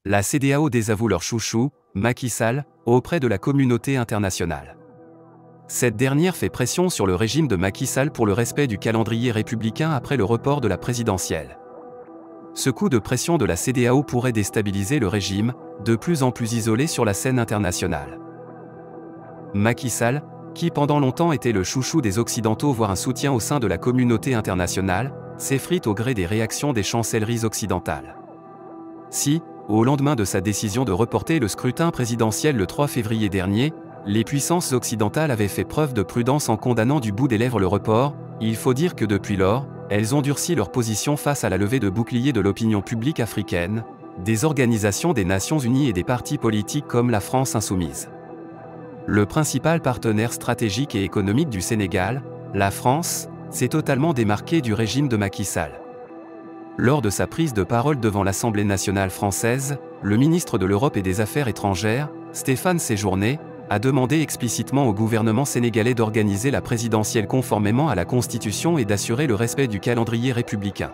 La CEDEAO désavoue leur chouchou, Macky Sall, auprès de la communauté internationale. Cette dernière fait pression sur le régime de Macky Sall pour le respect du calendrier républicain après le report de la présidentielle. Ce coup de pression de la CEDEAO pourrait déstabiliser le régime, de plus en plus isolé sur la scène internationale. Macky Sall, qui pendant longtemps était le chouchou des Occidentaux voire un soutien au sein de la communauté internationale, s'effrite au gré des réactions des chancelleries occidentales. Si, au lendemain de sa décision de reporter le scrutin présidentiel le 3 février dernier, les puissances occidentales avaient fait preuve de prudence en condamnant du bout des lèvres le report, il faut dire que depuis lors, elles ont durci leur position face à la levée de boucliers de l'opinion publique africaine, des organisations des Nations Unies et des partis politiques comme la France insoumise. Le principal partenaire stratégique et économique du Sénégal, la France, s'est totalement démarqué du régime de Macky Sall. Lors de sa prise de parole devant l'Assemblée nationale française, le ministre de l'Europe et des Affaires étrangères, Stéphane Séjourné, a demandé explicitement au gouvernement sénégalais d'organiser la présidentielle conformément à la Constitution et d'assurer le respect du calendrier républicain.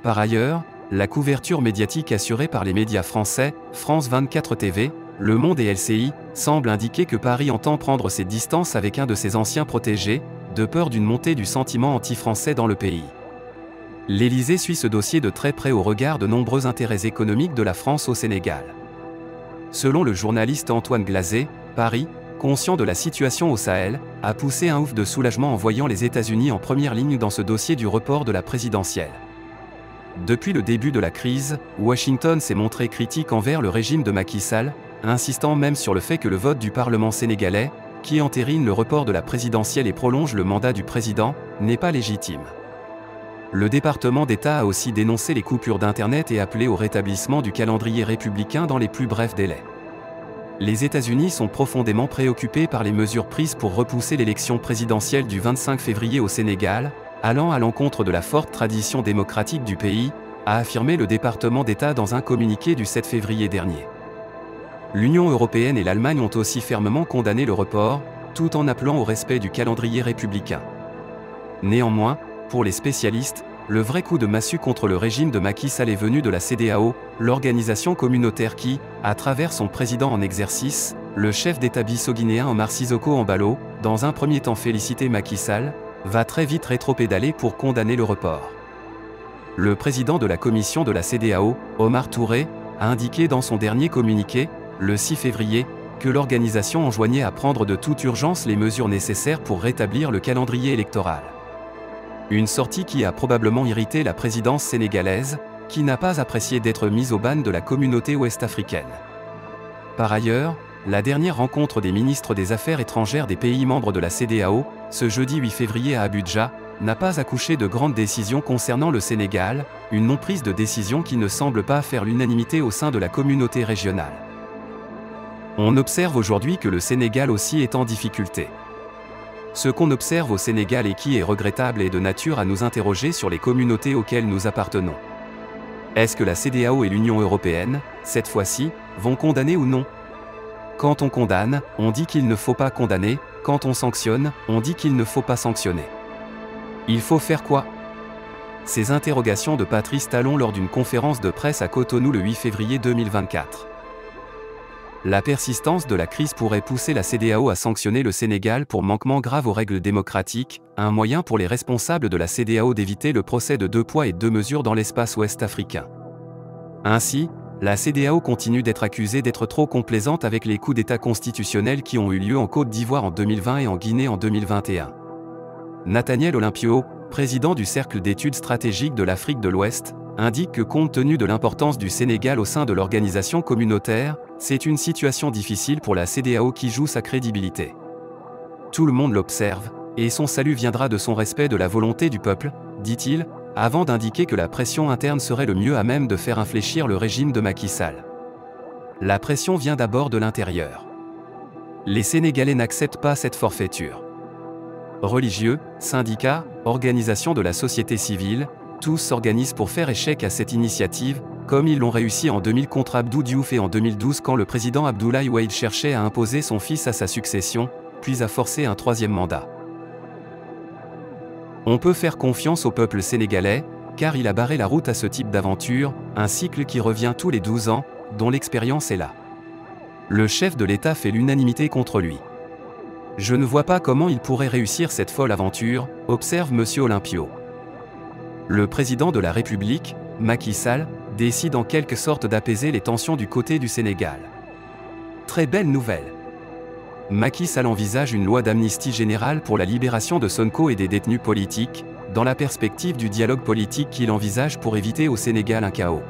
Par ailleurs, la couverture médiatique assurée par les médias français, France 24 TV, Le Monde et LCI, semble indiquer que Paris entend prendre ses distances avec un de ses anciens protégés, de peur d'une montée du sentiment anti-français dans le pays. L'Élysée suit ce dossier de très près au regard de nombreux intérêts économiques de la France au Sénégal. Selon le journaliste Antoine Glazé, Paris, conscient de la situation au Sahel, a poussé un ouf de soulagement en voyant les États-Unis en première ligne dans ce dossier du report de la présidentielle. Depuis le début de la crise, Washington s'est montré critique envers le régime de Macky Sall, insistant même sur le fait que le vote du Parlement sénégalais, qui entérine le report de la présidentielle et prolonge le mandat du président, n'est pas légitime. Le département d'État a aussi dénoncé les coupures d'Internet et appelé au rétablissement du calendrier républicain dans les plus brefs délais. Les États-Unis sont profondément préoccupés par les mesures prises pour repousser l'élection présidentielle du 25 février au Sénégal, allant à l'encontre de la forte tradition démocratique du pays, a affirmé le département d'État dans un communiqué du 7 février dernier. L'Union européenne et l'Allemagne ont aussi fermement condamné le report, tout en appelant au respect du calendrier républicain. Néanmoins, pour les spécialistes, le vrai coup de massue contre le régime de Macky Sall est venu de la CEDEAO, l'organisation communautaire qui, à travers son président en exercice, le chef d'État bissau-guinéen Omar Sissoko Embalo, dans un premier temps félicité Macky Sall, va très vite rétropédaler pour condamner le report. Le président de la commission de la CEDEAO, Omar Touré, a indiqué dans son dernier communiqué, le 6 février, que l'organisation enjoignait à prendre de toute urgence les mesures nécessaires pour rétablir le calendrier électoral. Une sortie qui a probablement irrité la présidence sénégalaise, qui n'a pas apprécié d'être mise au ban de la communauté ouest-africaine. Par ailleurs, la dernière rencontre des ministres des Affaires étrangères des pays membres de la CEDEAO, ce jeudi 8 février à Abuja, n'a pas accouché de grandes décisions concernant le Sénégal, une non-prise de décision qui ne semble pas faire l'unanimité au sein de la communauté régionale. On observe aujourd'hui que le Sénégal aussi est en difficulté. Ce qu'on observe au Sénégal et qui est regrettable est de nature à nous interroger sur les communautés auxquelles nous appartenons. Est-ce que la CEDEAO et l'Union européenne, cette fois-ci, vont condamner ou non? Quand on condamne, on dit qu'il ne faut pas condamner, quand on sanctionne, on dit qu'il ne faut pas sanctionner. Il faut faire quoi? Ces interrogations de Patrice Talon lors d'une conférence de presse à Cotonou le 8 février 2024. La persistance de la crise pourrait pousser la CEDEAO à sanctionner le Sénégal pour manquement grave aux règles démocratiques, un moyen pour les responsables de la CEDEAO d'éviter le procès de deux poids et deux mesures dans l'espace ouest africain. Ainsi, la CEDEAO continue d'être accusée d'être trop complaisante avec les coups d'État constitutionnels qui ont eu lieu en Côte d'Ivoire en 2020 et en Guinée en 2021. Nathaniel Olympio, président du Cercle d'études stratégiques de l'Afrique de l'Ouest, indique que compte tenu de l'importance du Sénégal au sein de l'organisation communautaire, c'est une situation difficile pour la CEDEAO qui joue sa crédibilité. Tout le monde l'observe, et son salut viendra de son respect de la volonté du peuple, dit-il, avant d'indiquer que la pression interne serait le mieux à même de faire infléchir le régime de Macky Sall. La pression vient d'abord de l'intérieur. Les Sénégalais n'acceptent pas cette forfaiture. Religieux, syndicats, organisations de la société civile, tous s'organisent pour faire échec à cette initiative, comme ils l'ont réussi en 2000 contre Abdou Diouf et en 2012 quand le président Abdoulaye Wade cherchait à imposer son fils à sa succession, puis à forcer un troisième mandat. On peut faire confiance au peuple sénégalais, car il a barré la route à ce type d'aventure, un cycle qui revient tous les 12 ans, dont l'expérience est là. Le chef de l'État fait l'unanimité contre lui. Je ne vois pas comment il pourrait réussir cette folle aventure, observe M. Olympio. Le président de la République, Macky Sall, décide en quelque sorte d'apaiser les tensions du côté du Sénégal. Très belle nouvelle. Macky Sall envisage une loi d'amnistie générale pour la libération de Sonko et des détenus politiques, dans la perspective du dialogue politique qu'il envisage pour éviter au Sénégal un chaos.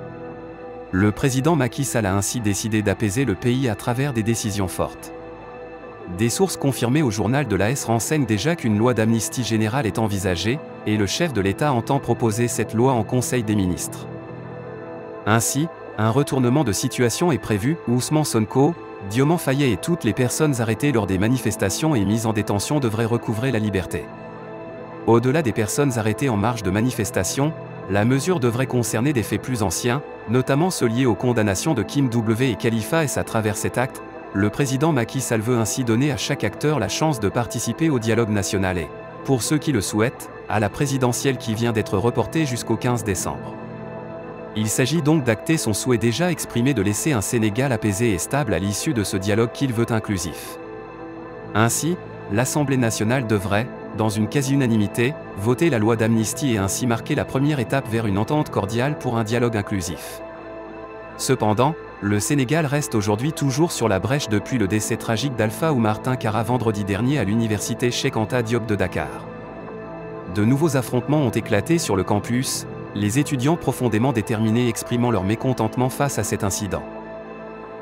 Le président Macky Sall a ainsi décidé d'apaiser le pays à travers des décisions fortes. Des sources confirmées au journal de l'AS renseignent déjà qu'une loi d'amnistie générale est envisagée, et le chef de l'État entend proposer cette loi en Conseil des ministres. Ainsi, un retournement de situation est prévu, où Ousmane Sonko, Diomaye Faye et toutes les personnes arrêtées lors des manifestations et mises en détention devraient recouvrer la liberté. Au-delà des personnes arrêtées en marge de manifestations, la mesure devrait concerner des faits plus anciens, notamment ceux liés aux condamnations de Kim W et Khalifa S. À travers cet acte, le président Macky Sall veut ainsi donner à chaque acteur la chance de participer au dialogue national et, pour ceux qui le souhaitent, à la présidentielle qui vient d'être reportée jusqu'au 15 décembre. Il s'agit donc d'acter son souhait déjà exprimé de laisser un Sénégal apaisé et stable à l'issue de ce dialogue qu'il veut inclusif. Ainsi, l'Assemblée nationale devrait, dans une quasi-unanimité, voter la loi d'amnistie et ainsi marquer la première étape vers une entente cordiale pour un dialogue inclusif. Cependant, le Sénégal reste aujourd'hui toujours sur la brèche depuis le décès tragique d'Alpha Oumar Tunkara vendredi dernier à l'université Cheikh Anta Diop de Dakar. De nouveaux affrontements ont éclaté sur le campus, les étudiants profondément déterminés exprimant leur mécontentement face à cet incident.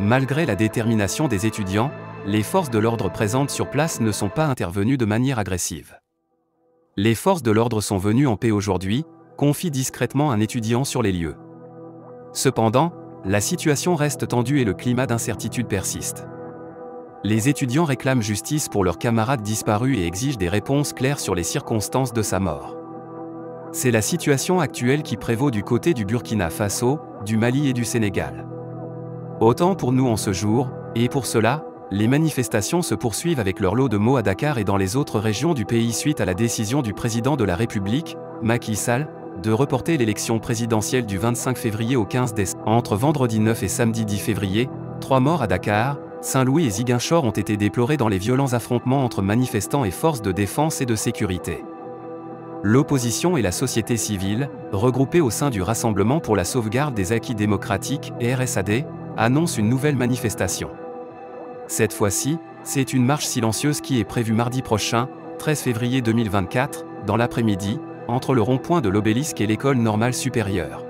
Malgré la détermination des étudiants, les forces de l'ordre présentes sur place ne sont pas intervenues de manière agressive. Les forces de l'ordre sont venues en paix aujourd'hui, confie discrètement un étudiant sur les lieux. Cependant, la situation reste tendue et le climat d'incertitude persiste. Les étudiants réclament justice pour leurs camarades disparus et exigent des réponses claires sur les circonstances de sa mort. C'est la situation actuelle qui prévaut du côté du Burkina Faso, du Mali et du Sénégal. Autant pour nous en ce jour, et pour cela, les manifestations se poursuivent avec leur lot de mots à Dakar et dans les autres régions du pays suite à la décision du président de la République, Macky Sall, de reporter l'élection présidentielle du 25 février au 15 décembre. Entre vendredi 9 et samedi 10 février, 3 morts à Dakar, Saint-Louis et Ziguinchor ont été déplorés dans les violents affrontements entre manifestants et forces de défense et de sécurité. L'opposition et la société civile, regroupées au sein du Rassemblement pour la sauvegarde des acquis démocratiques, RSAD, annoncent une nouvelle manifestation. Cette fois-ci, c'est une marche silencieuse qui est prévue mardi prochain, 13 février 2024, dans l'après-midi, entre le rond-point de l'Obélisque et l'école normale supérieure.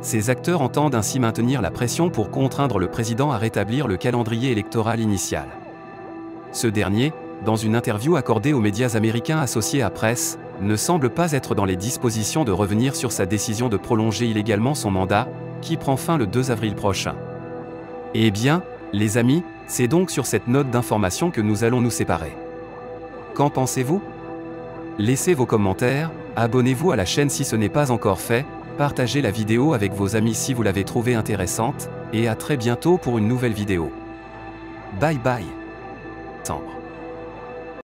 Ces acteurs entendent ainsi maintenir la pression pour contraindre le président à rétablir le calendrier électoral initial. Ce dernier, dans une interview accordée aux médias américains associés à Presse, ne semble pas être dans les dispositions de revenir sur sa décision de prolonger illégalement son mandat, qui prend fin le 2 avril prochain. Eh bien, les amis, c'est donc sur cette note d'information que nous allons nous séparer. Qu'en pensez-vous ? Laissez vos commentaires, abonnez-vous à la chaîne si ce n'est pas encore fait, partagez la vidéo avec vos amis si vous l'avez trouvée intéressante, et à très bientôt pour une nouvelle vidéo. Bye bye. Septembre.